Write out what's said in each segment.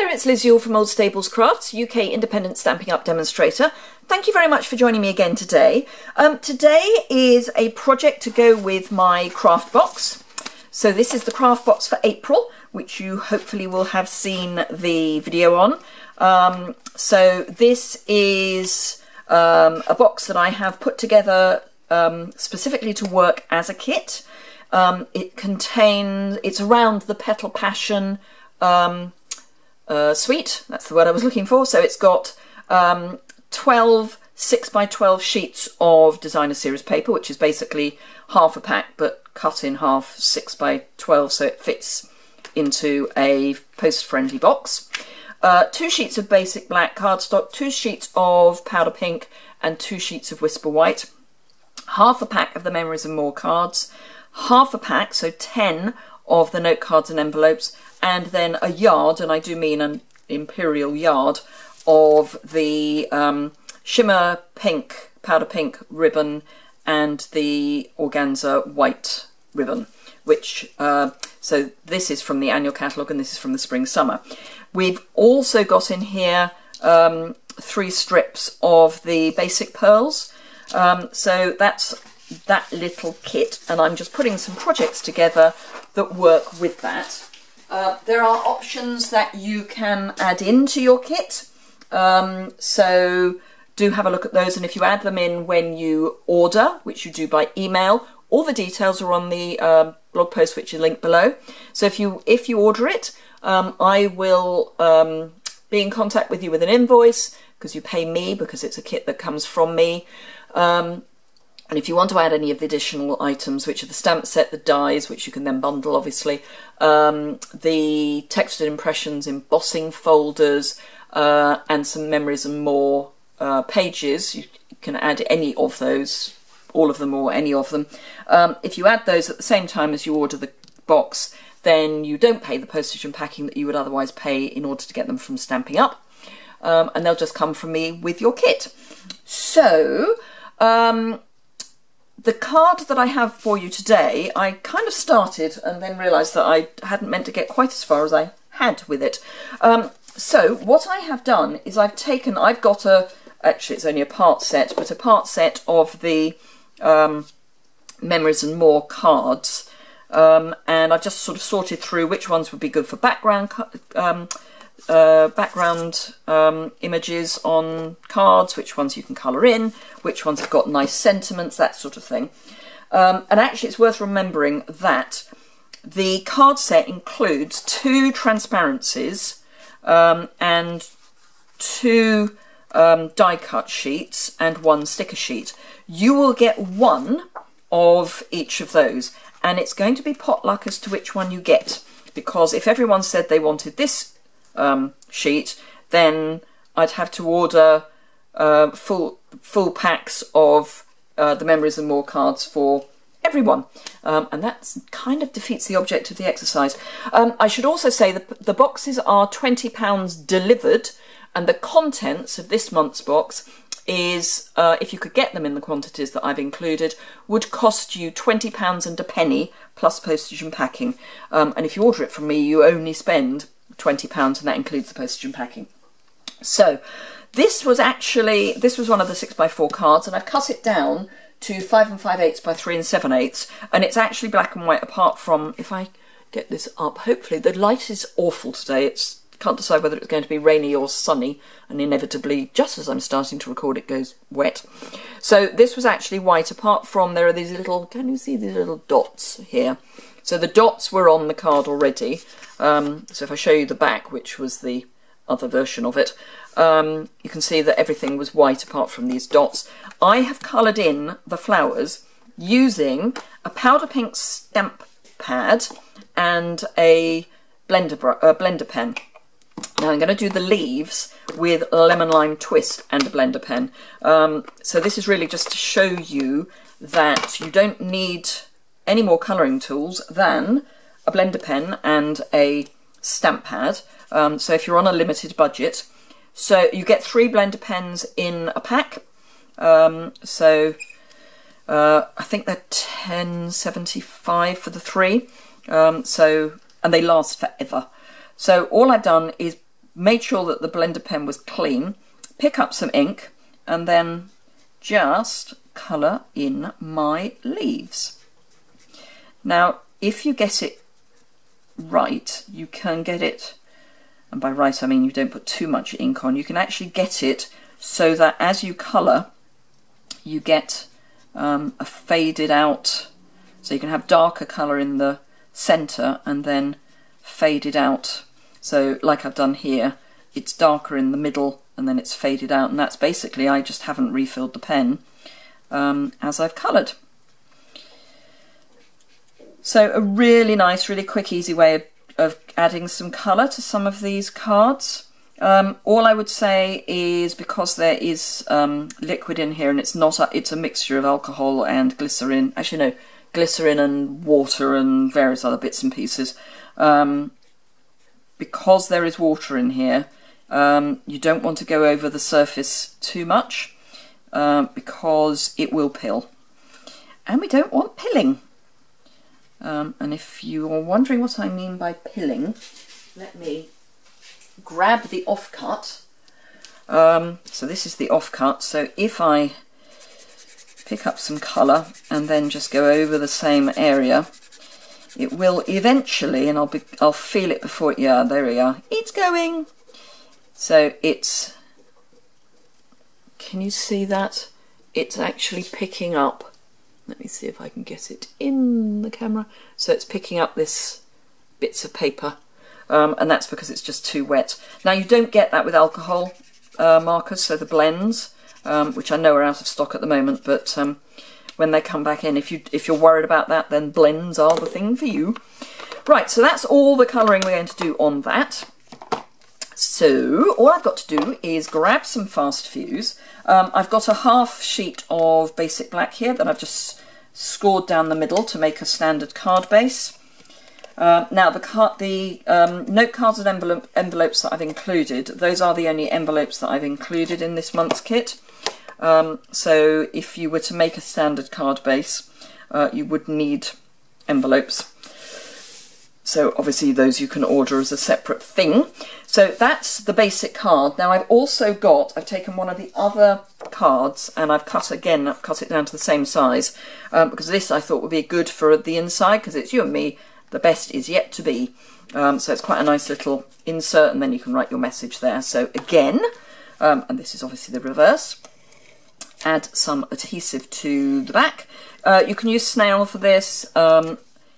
there, it's Liz Yuille from Old Stables Crafts, UK independent Stampin' Up demonstrator. Thank you very much for joining me again today. Today is a project to go with my craft box. So this is the craft box for April, which you hopefully will have seen the video on. So this is a box that I have put together specifically to work as a kit. It's around the Petal Passion suite, that's the word I was looking for. So it's got 12 6x12 sheets of designer series paper, which is basically half a pack but cut in half, 6x12, so it fits into a post-friendly box. 2 sheets of basic black cardstock, 2 sheets of powder pink and 2 sheets of whisper white, half a pack of the Memories and More cards, half a pack, so 10 of the note cards and envelopes, and then a yard, and I do mean an imperial yard, of the shimmer pink, powder pink ribbon and the organza white ribbon, which, so this is from the annual catalogue and this is from the spring summer. We've also got in here 3 strips of the basic pearls, so that's that little kit, and I'm just putting some projects together that work with that. There are options that you can add into your kit, so do have a look at those, and if you add them in when you order, which you do by email, all the details are on the blog post, which is linked below. So if you order it, I will be in contact with you with an invoice, because you pay me because it's a kit that comes from me. And if you want to add any of the additional items, which are the stamp set, the dies, which you can then bundle obviously, the textured impressions, embossing folders, and some Memories and More pages, you can add any of those, all of them or any of them. If you add those at the same time as you order the box, then you don't pay the postage and packing that you would otherwise pay in order to get them from Stampin' Up, and they'll just come from me with your kit. So the card that I have for you today, I kind of started and then realised that I hadn't meant to get quite as far as I had with it. So what I have done is I've got actually it's only a part set, but a part set of the Memories and More cards, and I've just sort of sorted through which ones would be good for background images on cards, which ones you can colour in, which ones have got nice sentiments, that sort of thing. And actually it's worth remembering that the card set includes 2 transparencies and 2 die cut sheets and 1 sticker sheet. You will get 1 of each of those, and it's going to be potluck as to which one you get, because if everyone said they wanted this sheet, then I'd have to order full packs of the Memories and More cards for everyone, and that kind of defeats the object of the exercise. I should also say that the boxes are £20 delivered, and the contents of this month's box is, if you could get them in the quantities that I've included, would cost you £20 and a penny plus postage and packing, and if you order it from me you only spend £20, and that includes the postage and packing. So this was one of the 6x4 cards, and I've cut it down to 5 5/8 by 3 7/8, and it's actually black and white, apart from, if I get this up, hopefully, the light is awful today. Can't decide whether it's going to be rainy or sunny, and inevitably just as I'm starting to record it goes wet. So this was actually white, apart from there are these little, can you see these little dots here? So the dots were on the card already. So if I show you the back, which was the other version of it, you can see that everything was white apart from these dots. I have coloured in the flowers using a powder pink stamp pad and a blender pen. Now I'm going to do the leaves with a lemon lime twist and a blender pen. So this is really just to show you that you don't need any more colouring tools than a blender pen and a stamp pad. So if you're on a limited budget, so you get 3 blender pens in a pack. So I think they're £10.75 for the 3. And they last forever. So all I've done is made sure that the blender pen was clean, pick up some ink, and then just colour in my leaves. Now, if you get it right, you can get it, and by right I mean you don't put too much ink on, you can actually get it so that as you colour, you get a faded out, so you can have darker colour in the centre and then faded out. So like I've done here, it's darker in the middle and then it's faded out, and that's basically, I just haven't refilled the pen as I've coloured. So a really nice, really quick, easy way of adding some colour to some of these cards. All I would say is, because there is liquid in here and it's not, it's a mixture of alcohol and glycerin, actually no, glycerin and water and various other bits and pieces. Because there is water in here, you don't want to go over the surface too much because it will pill. And we don't want pilling. And if you are wondering what I mean by pilling, let me grab the offcut. So this is the offcut. So if I pick up some colour and then just go over the same area, it will eventually, and I'll feel it before it, yeah, there we are, it's going. So it's, can you see that? It's actually picking up. Let me see if I can get it in the camera. So it's picking up this bits of paper, and that's because it's just too wet. Now you don't get that with alcohol markers, so the blends, which I know are out of stock at the moment, but when they come back in, if you're worried about that, then blends are the thing for you. Right, so that's all the colouring we're going to do on that. So all I've got to do is grab some fast fuse. I've got a half sheet of basic black here that I've just scored down the middle to make a standard card base. Now the note cards and envelopes that I've included, those are the only envelopes that I've included in this month's kit. So if you were to make a standard card base, you would need envelopes. So obviously those you can order as a separate thing. So that's the basic card. Now I've also got, I've taken one of the other cards and I've cut it down to the same size, because this I thought would be good for the inside, because it's you and me, the best is yet to be. So it's quite a nice little insert, and then you can write your message there. So again, and this is obviously the reverse, add some adhesive to the back. You can use snail for this.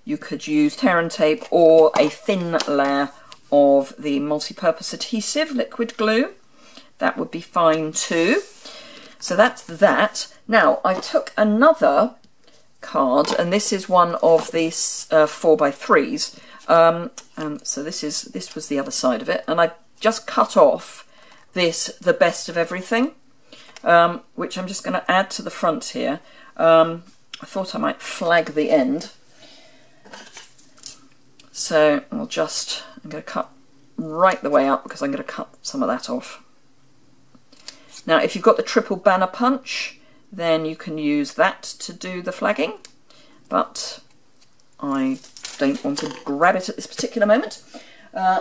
You could use tear and tape or a thin layer of the multi-purpose adhesive, liquid glue. That would be fine too. So that's that. Now I took another card, and this is one of these 4x3s. And so this was the other side of it, and I just cut off this, the best of everything, which I'm just going to add to the front here. I thought I might flag the end. So I'm going to cut right the way up, because I'm going to cut some of that off. Now if you've got the triple banner punch, then you can use that to do the flagging, but I don't want to grab it at this particular moment.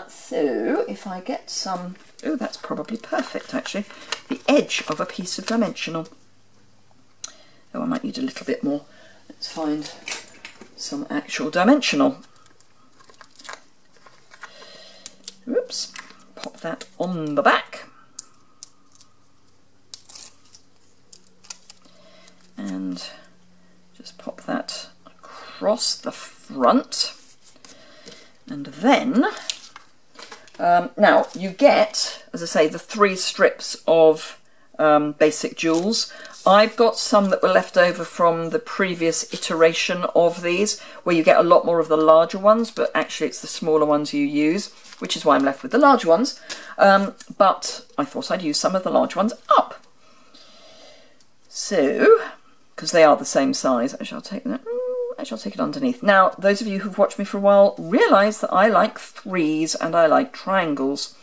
So if I get some, oh, that's probably perfect actually, the edge of a piece of dimensional. Oh, I might need a little bit more. Let's find some actual dimensional. Oops, pop that on the back. And just pop that across the front. And then, now you get, as I say, the 3 strips of basic jewels. I've got some that were left over from the previous iteration of these, where you get a lot more of the larger ones, but actually it's the smaller ones you use, which is why I'm left with the large ones. But I thought I'd use some of the large ones up. So, because they are the same size, I shall take that. I shall take it underneath. Now, those of you who've watched me for a while realise that I like 3s and I like triangles.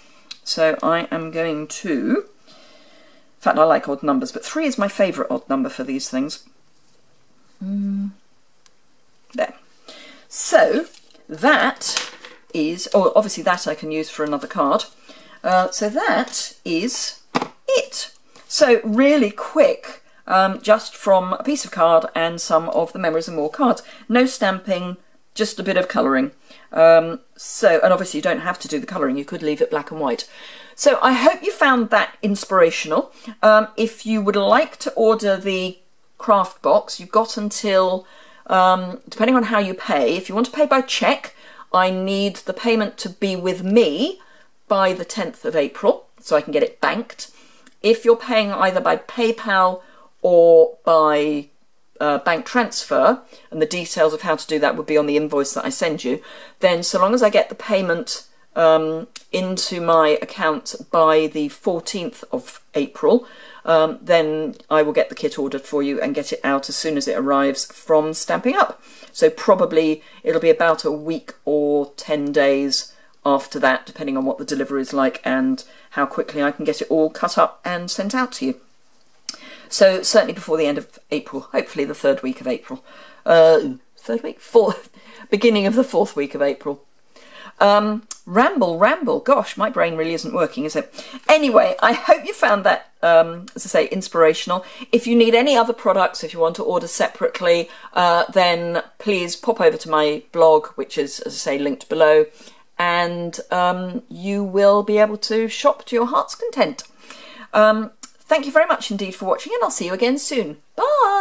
So I am going to, in fact I like odd numbers, but 3 is my favourite odd number for these things. There. So that is, oh, obviously that I can use for another card. So that is it. So really quick, just from a piece of card and some of the Memories and More cards. No stamping, just a bit of colouring. And obviously you don't have to do the colouring, you could leave it black and white. So I hope you found that inspirational. If you would like to order the craft box, you've got until, depending on how you pay, if you want to pay by cheque, I need the payment to be with me by the 10th of April, so I can get it banked. If you're paying either by PayPal or by bank transfer, and the details of how to do that would be on the invoice that I send you, then so long as I get the payment into my account by the 14th of April, then I will get the kit ordered for you and get it out as soon as it arrives from Stampin' Up. So probably it'll be about a week or 10 days after that, depending on what the delivery is like and how quickly I can get it all cut up and sent out to you. So certainly before the end of April, hopefully the 3rd week of April. 3rd week? 4th, beginning of the 4th week of April. Ramble, gosh, my brain really isn't working, is it? Anyway, I hope you found that, as I say, inspirational. If you need any other products, if you want to order separately, then please pop over to my blog, which is, as I say, linked below, and you will be able to shop to your heart's content. Thank you very much indeed for watching, and I'll see you again soon. Bye!